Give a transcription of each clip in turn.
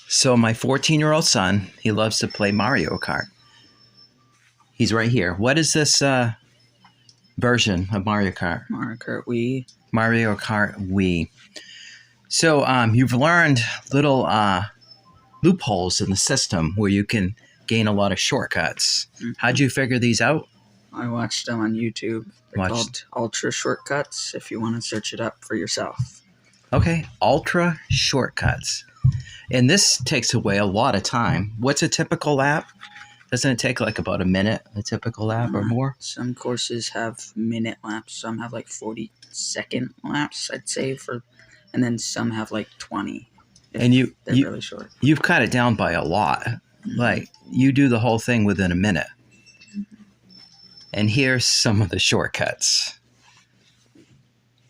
So my 14-year-old son, he loves to play Mario Kart. He's right here. What is this version of Mario Kart? Mario Kart Wii. Mario Kart Wii. So you've learned little loopholes in the system where you can gain a lot of shortcuts. Mm-hmm. How'd you figure these out? I watched them on YouTube. They're called Ultra Shortcuts, if you want to search it up for yourself. Okay, Ultra Shortcuts. And this takes away a lot of time. What's a typical lap? Doesn't it take like about a minute, a typical lap or more? Some courses have minute laps. Some have like 40-second laps, I'd say, and then some have like 20. And they're really short. You've cut it down by a lot. Mm-hmm. Like you do the whole thing within a minute. Mm-hmm. And here's some of the shortcuts.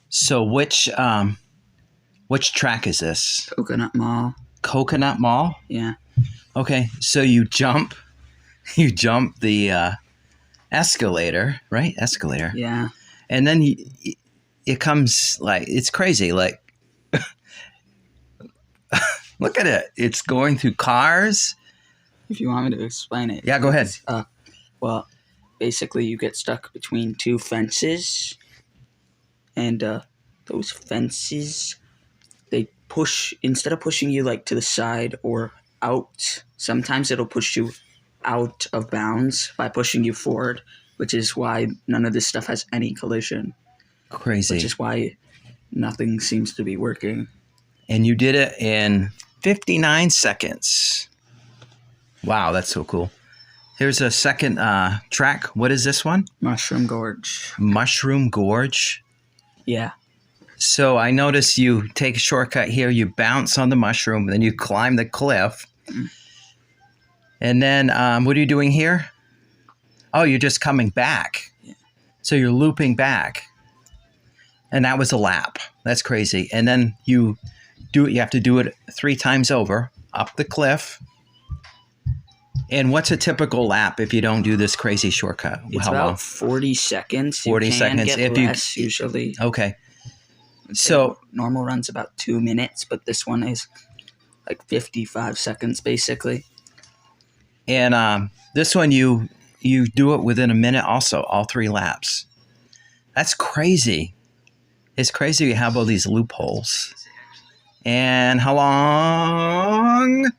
So which track is this? Coconut Mall. Coconut Mall? Yeah. Okay, so you jump the escalator, right? Escalator. Yeah. And then it comes like, it's crazy. Like, look at it. It's going through cars. If you want me to explain it. Yeah, go ahead. Well, basically you get stuck between two fences. And those fences, they push, instead of pushing you like to the side or out, sometimes it'll push you out of bounds by pushing you forward, which is why none of this stuff has any collision. Crazy. Which is why nothing seems to be working. And you did it in 59 seconds. Wow, that's so cool. Here's a second track. What is this one? Mushroom Gorge. Mushroom Gorge? Yeah. So I notice you take a shortcut here, you bounce on the mushroom, then you climb the cliff. Mm. And then what are you doing here? Oh, you're just coming back. Yeah. So you're looping back. And that was a lap. That's crazy. And then you have to do it 3 times over, up the cliff. And what's a typical lap if you don't do this crazy shortcut? It's about 40 seconds. 40 seconds. Get less usually. Okay. So normal run's about 2 minutes, but this one is like 55 seconds basically. And this one you do it within a minute also, all 3 laps. That's crazy. It's crazy you have all these loopholes. And how long?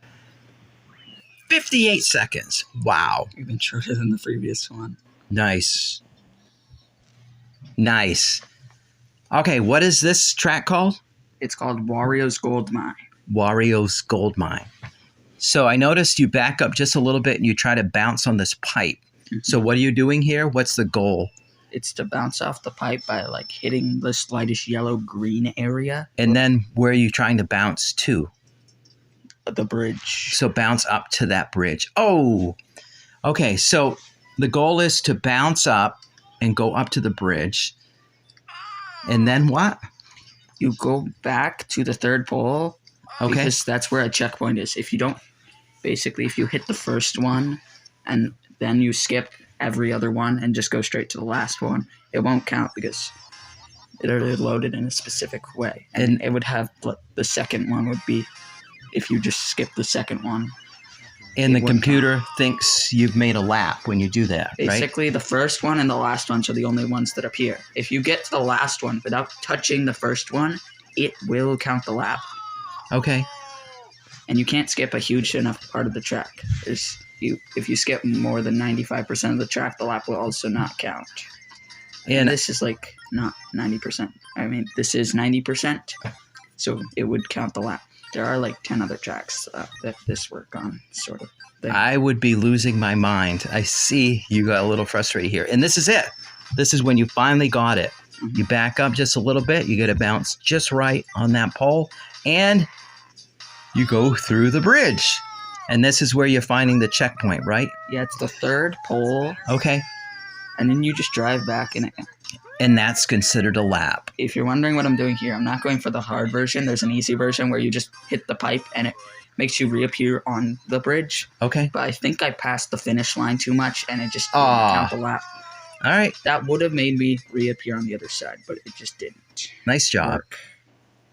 58 seconds. Wow. Even shorter than the previous one. Nice. Nice. Okay, what is this track called? It's called Wario's Gold Mine. Wario's Gold Mine. So I noticed you back up just a little bit and you try to bounce on this pipe. Mm-hmm. So what are you doing here? What's the goal? It's to bounce off the pipe by like hitting the slightest yellow-green area. And then where are you trying to bounce to? The bridge. So bounce up to that bridge. Oh, okay. So the goal is to bounce up and go up to the bridge. And then what? You go back to the third pole. Okay. Because that's where a checkpoint is. If you hit the first one and then you skip every other one and just go straight to the last one, it won't count because it already loaded in a specific way. And it would have, the second one would be if you just skip the second one. And the computer thinks you've made a lap when you do that, right? Basically, the first one and the last ones are the only ones that appear. If you get to the last one without touching the first one, it will count the lap. Okay. And you can't skip a huge enough part of the track. If you skip more than 95% of the track, the lap will also not count. And this is like not 90%. I mean, this is 90%, so it would count the lap. There are like 10 other tracks that this work on, sort of thing. I would be losing my mind. I see you got a little frustrated here. And this is it. This is when you finally got it. Mm-hmm. You back up just a little bit. You get to bounce just right on that pole. And you go through the bridge. And this is where you're finding the checkpoint, right? Yeah, it's the third pole. Okay. And then you just drive back in it. And that's considered a lap. If you're wondering what I'm doing here, I'm not going for the hard version. There's an easy version where you just hit the pipe and it makes you reappear on the bridge. Okay. But I think I passed the finish line too much and it just didn't count the lap. All right. That would have made me reappear on the other side, but it just didn't. Nice job. Work.